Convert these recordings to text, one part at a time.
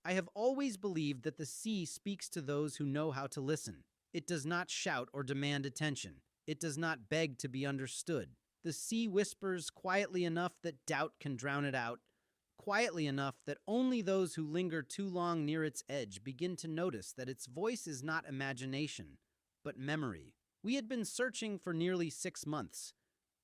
I have always believed that the sea speaks to those who know how to listen. It does not shout or demand attention. It does not beg to be understood. The sea whispers quietly enough that doubt can drown it out, quietly enough that only those who linger too long near its edge begin to notice that its voice is not imagination, but memory. We had been searching for nearly 6 months,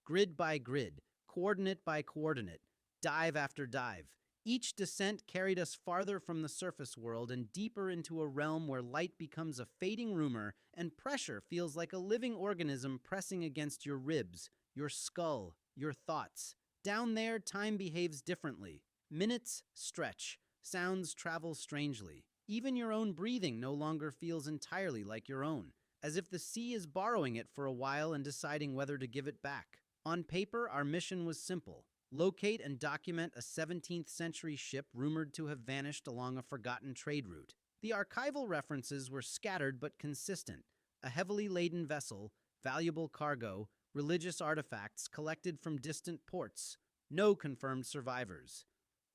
grid by grid, coordinate by coordinate, dive after dive. Each descent carried us farther from the surface world and deeper into a realm where light becomes a fading rumor and pressure feels like a living organism pressing against your ribs, your skull, your thoughts. Down there, time behaves differently. Minutes stretch, sounds travel strangely. Even your own breathing no longer feels entirely like your own, as if the sea is borrowing it for a while and deciding whether to give it back. On paper, our mission was simple. Locate and document a 17th century ship rumored to have vanished along a forgotten trade route. The archival references were scattered but consistent. A heavily laden vessel, valuable cargo, religious artifacts collected from distant ports. No confirmed survivors.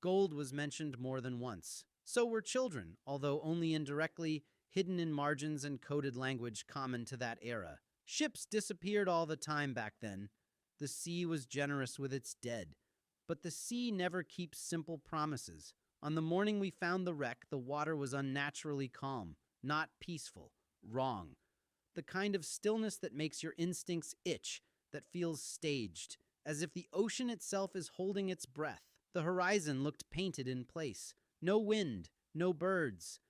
Gold was mentioned more than once. So were children, although only indirectly, hidden in margins and coded language common to that era. Ships disappeared all the time back then. The sea was generous with its dead. But the sea never keeps simple promises. On the morning we found the wreck, the water was unnaturally calm, not peaceful, wrong. The kind of stillness that makes your instincts itch, that feels staged, as if the ocean itself is holding its breath. The horizon looked painted in place. No wind, no birds.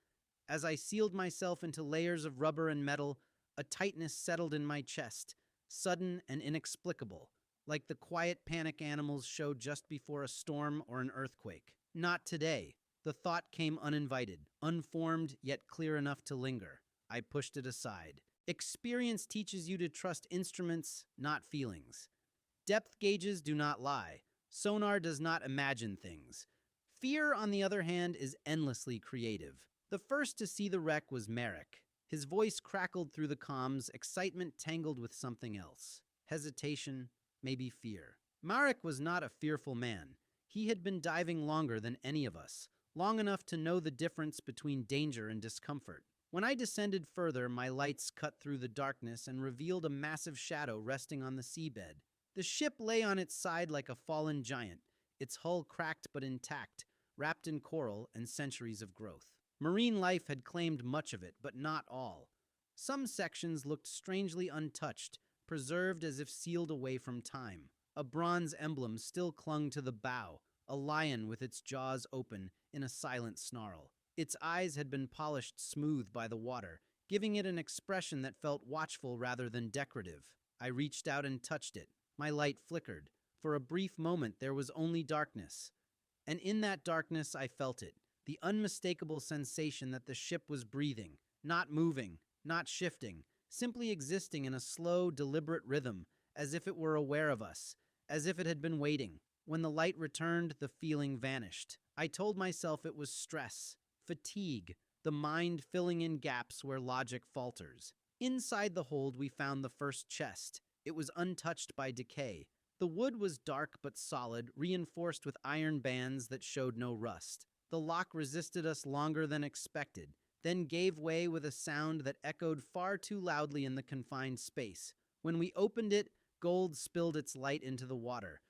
As I sealed myself into layers of rubber and metal, a tightness settled in my chest, sudden and inexplicable, like the quiet panic animals show just before a storm or an earthquake. Not today. The thought came uninvited, unformed yet clear enough to linger. I pushed it aside. Experience teaches you to trust instruments, not feelings. Depth gauges do not lie. Sonar does not imagine things. Fear, on the other hand, is endlessly creative. The first to see the wreck was Merrick. His voice crackled through the comms, excitement tangled with something else. Hesitation, maybe fear. Marek was not a fearful man. He had been diving longer than any of us, long enough to know the difference between danger and discomfort. When I descended further, my lights cut through the darkness and revealed a massive shadow resting on the seabed. The ship lay on its side like a fallen giant, its hull cracked but intact, wrapped in coral and centuries of growth. Marine life had claimed much of it, but not all. Some sections looked strangely untouched, preserved as if sealed away from time. A bronze emblem still clung to the bow, a lion with its jaws open in a silent snarl. Its eyes had been polished smooth by the water, giving it an expression that felt watchful rather than decorative. I reached out and touched it. My light flickered. For a brief moment, there was only darkness. And in that darkness, I felt it, the unmistakable sensation that the ship was breathing, not moving, not shifting, simply existing in a slow, deliberate rhythm, as if it were aware of us, as if it had been waiting. When the light returned, the feeling vanished. I told myself it was stress, fatigue, the mind filling in gaps where logic falters. Inside the hold, we found the first chest. It was untouched by decay. The wood was dark but solid, reinforced with iron bands that showed no rust. The lock resisted us longer than expected, then gave way with a sound that echoed far too loudly in the confined space. When we opened it, gold spilled its light into the water.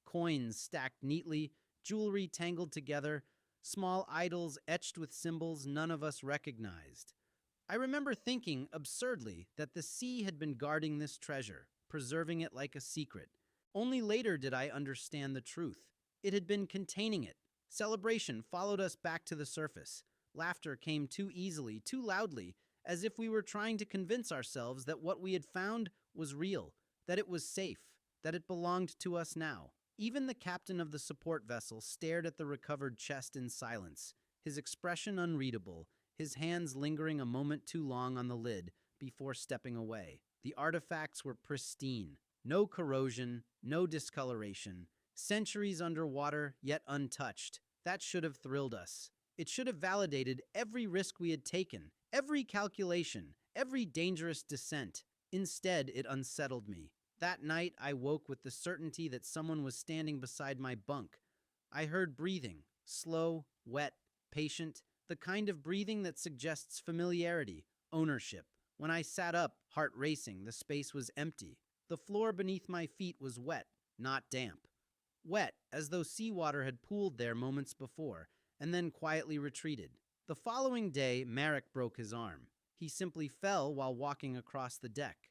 Coins stacked neatly, jewelry tangled together, small idols etched with symbols none of us recognized. I remember thinking, absurdly, that the sea had been guarding this treasure, preserving it like a secret. Only later did I understand the truth. It had been containing it. Celebration followed us back to the surface. Laughter came too easily, too loudly, as if we were trying to convince ourselves that what we had found was real, that it was safe, that it belonged to us now. Even the captain of the support vessel stared at the recovered chest in silence, his expression unreadable, his hands lingering a moment too long on the lid before stepping away. The artifacts were pristine. No corrosion, no discoloration. Centuries underwater, yet untouched. That should have thrilled us. It should have validated every risk we had taken, every calculation, every dangerous descent. Instead, it unsettled me. That night, I woke with the certainty that someone was standing beside my bunk. I heard breathing, slow, wet, patient, the kind of breathing that suggests familiarity, ownership. When I sat up, heart racing, the space was empty. The floor beneath my feet was wet, not damp. Wet, as though seawater had pooled there moments before, and then quietly retreated. The following day, Marek broke his arm. He simply fell while walking across the deck.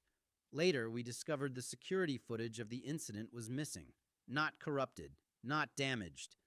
Later, we discovered the security footage of the incident was missing. Not corrupted, not damaged.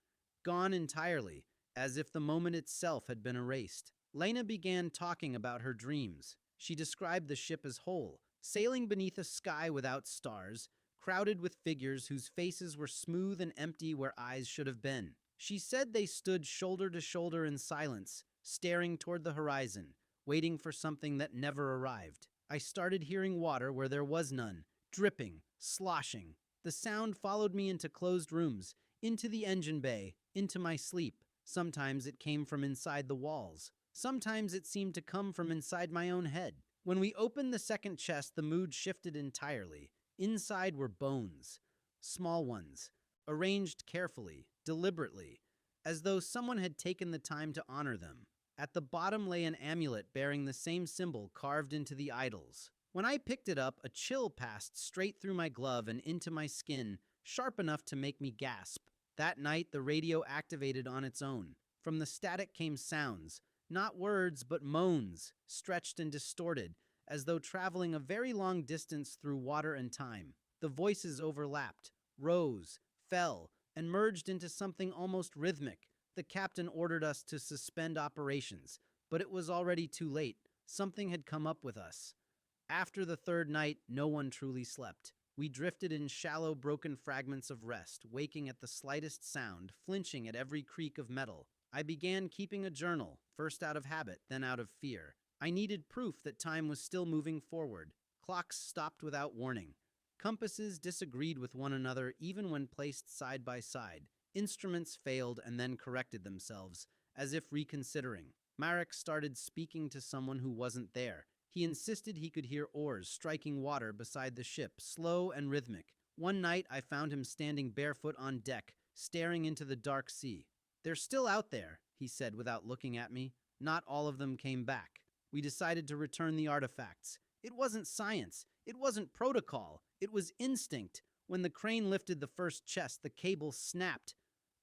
Gone entirely, as if the moment itself had been erased. Lena began talking about her dreams. She described the ship as whole, sailing beneath a sky without stars, crowded with figures whose faces were smooth and empty where eyes should have been. She said they stood shoulder to shoulder in silence, staring toward the horizon, waiting for something that never arrived. I started hearing water where there was none, dripping, sloshing. The sound followed me into closed rooms, into the engine bay, into my sleep. Sometimes it came from inside the walls. Sometimes it seemed to come from inside my own head. When we opened the second chest, the mood shifted entirely. Inside were bones, small ones, arranged carefully, deliberately, as though someone had taken the time to honor them. At the bottom lay an amulet bearing the same symbol carved into the idols. When I picked it up, a chill passed straight through my glove and into my skin, sharp enough to make me gasp. That night, the radio activated on its own. From the static came sounds, not words, but moans, stretched and distorted, as though traveling a very long distance through water and time. The voices overlapped, rose, fell, and merged into something almost rhythmic. The captain ordered us to suspend operations, but it was already too late. Something had come up with us. After the third night, no one truly slept. We drifted in shallow, broken fragments of rest, waking at the slightest sound, flinching at every creak of metal. I began keeping a journal, first out of habit, then out of fear. I needed proof that time was still moving forward. Clocks stopped without warning. Compasses disagreed with one another even when placed side by side. Instruments failed and then corrected themselves, as if reconsidering. Marek started speaking to someone who wasn't there. He insisted he could hear oars striking water beside the ship, slow and rhythmic. One night, I found him standing barefoot on deck, staring into the dark sea. "They're still out there," he said without looking at me. "Not all of them came back." We decided to return the artifacts. It wasn't science. It wasn't protocol. It was instinct. When the crane lifted the first chest, the cable snapped.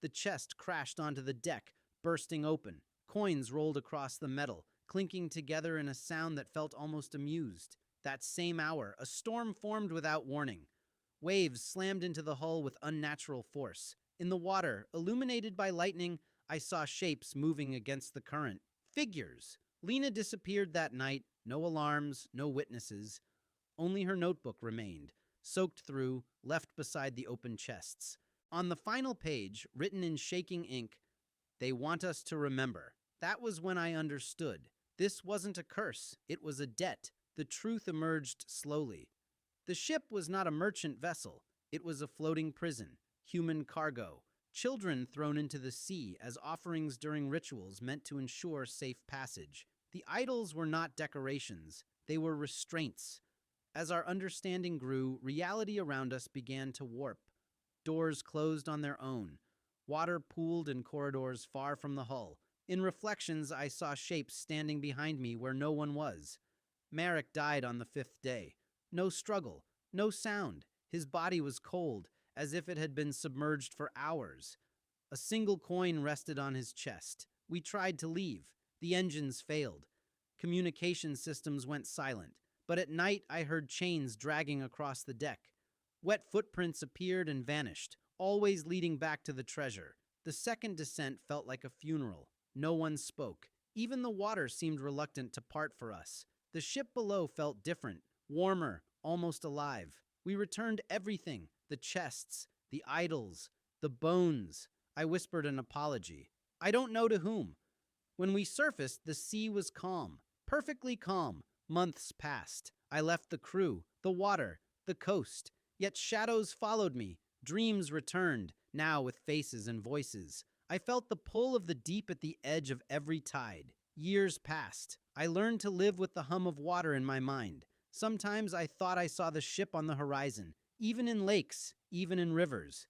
The chest crashed onto the deck, bursting open. Coins rolled across the metal, clinking together in a sound that felt almost amused. That same hour, a storm formed without warning. Waves slammed into the hull with unnatural force. In the water, illuminated by lightning, I saw shapes moving against the current. Figures. Lena disappeared that night. No alarms, no witnesses. Only her notebook remained, soaked through, left beside the open chests. On the final page, written in shaking ink, "They want us to remember." That was when I understood. This wasn't a curse. It was a debt. The truth emerged slowly. The ship was not a merchant vessel. It was a floating prison, human cargo, children thrown into the sea as offerings during rituals meant to ensure safe passage. The idols were not decorations. They were restraints. As our understanding grew, reality around us began to warp. Doors closed on their own. Water pooled in corridors far from the hull. In reflections, I saw shapes standing behind me where no one was. Marek died on the 5th day. No struggle, no sound. His body was cold, as if it had been submerged for hours. A single coin rested on his chest. We tried to leave. The engines failed. Communication systems went silent. But at night, I heard chains dragging across the deck. Wet footprints appeared and vanished, always leading back to the treasure. The second descent felt like a funeral. No one spoke. Even the water seemed reluctant to part for us. The ship below felt different, warmer, almost alive. We returned everything, the chests, the idols, the bones. I whispered an apology. I don't know to whom. When we surfaced, the sea was calm, perfectly calm. Months passed. I left the crew, the water, the coast. Yet shadows followed me. Dreams returned, now with faces and voices. I felt the pull of the deep at the edge of every tide. Years passed. I learned to live with the hum of water in my mind. Sometimes I thought I saw the ship on the horizon, even in lakes, even in rivers.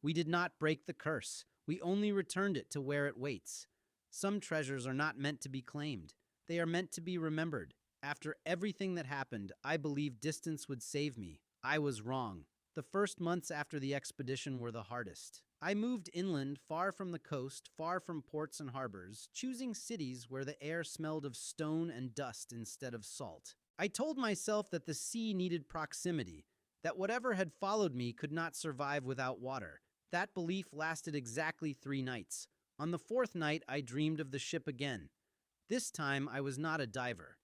We did not break the curse. We only returned it to where it waits. Some treasures are not meant to be claimed. They are meant to be remembered. After everything that happened, I believed distance would save me. I was wrong. The first months after the expedition were the hardest. I moved inland, far from the coast, far from ports and harbors, choosing cities where the air smelled of stone and dust instead of salt. I told myself that the sea needed proximity, that whatever had followed me could not survive without water. That belief lasted exactly 3 nights. On the fourth night, I dreamed of the ship again. This time, I was not a diver.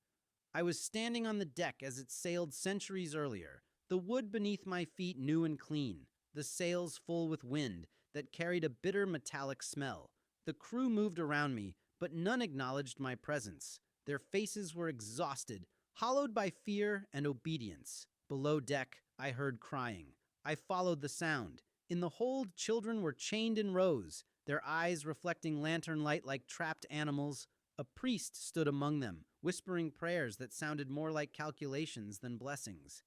I was standing on the deck as it sailed centuries earlier, the wood beneath my feet new and clean, the sails full with wind that carried a bitter metallic smell. The crew moved around me, but none acknowledged my presence. Their faces were exhausted, hollowed by fear and obedience. Below deck, I heard crying. I followed the sound. In the hold, children were chained in rows, their eyes reflecting lantern light like trapped animals. A priest stood among them, whispering prayers that sounded more like calculations than blessings.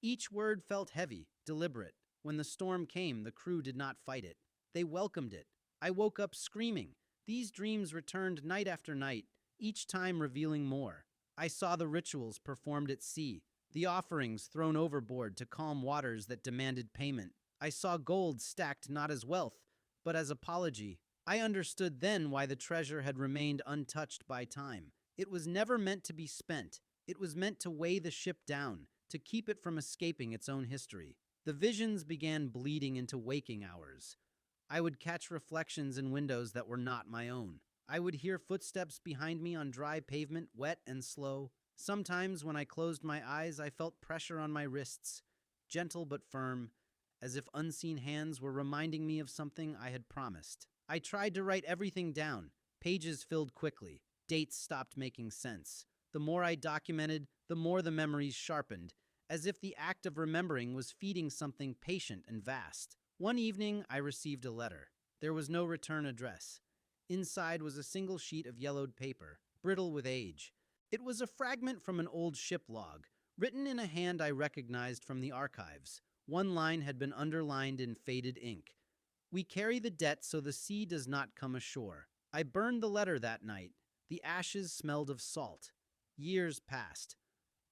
Each word felt heavy, deliberate. When the storm came, the crew did not fight it. They welcomed it. I woke up screaming. These dreams returned night after night, each time revealing more. I saw the rituals performed at sea, the offerings thrown overboard to calm waters that demanded payment. I saw gold stacked not as wealth, but as apology. I understood then why the treasure had remained untouched by time. It was never meant to be spent. It was meant to weigh the ship down, to keep it from escaping its own history. The visions began bleeding into waking hours. I would catch reflections in windows that were not my own. I would hear footsteps behind me on dry pavement, wet and slow. Sometimes when I closed my eyes, I felt pressure on my wrists, gentle but firm, as if unseen hands were reminding me of something I had promised. I tried to write everything down. Pages filled quickly. Dates stopped making sense. The more I documented, the more the memories sharpened, as if the act of remembering was feeding something patient and vast. One evening, I received a letter. There was no return address. Inside was a single sheet of yellowed paper, brittle with age. It was a fragment from an old ship log, written in a hand I recognized from the archives. One line had been underlined in faded ink. "We carry the debt so the sea does not come ashore." I burned the letter that night. The ashes smelled of salt. Years passed.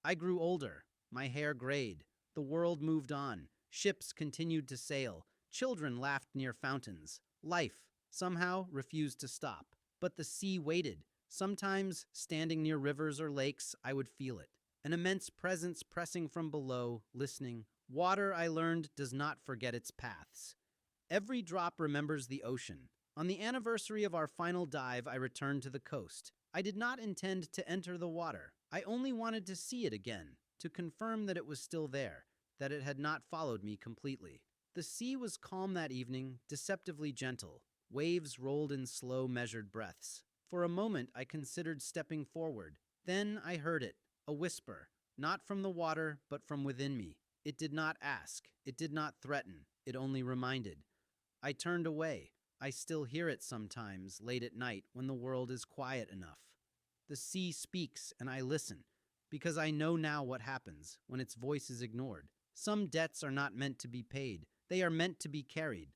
I grew older. My hair grayed. The world moved on. Ships continued to sail. Children laughed near fountains. Life, somehow, refused to stop. But the sea waited. Sometimes, standing near rivers or lakes, I would feel it. An immense presence pressing from below, listening. Water, I learned, does not forget its paths. Every drop remembers the ocean. On the anniversary of our final dive, I returned to the coast. I did not intend to enter the water. I only wanted to see it again, to confirm that it was still there, that it had not followed me completely. The sea was calm that evening, deceptively gentle. Waves rolled in slow, measured breaths. For a moment, I considered stepping forward. Then I heard it, a whisper, not from the water, but from within me. It did not ask. It did not threaten. It only reminded. I turned away. I still hear it sometimes, late at night, when the world is quiet enough. The sea speaks, and I listen, because I know now what happens when its voice is ignored. Some debts are not meant to be paid. They are meant to be carried.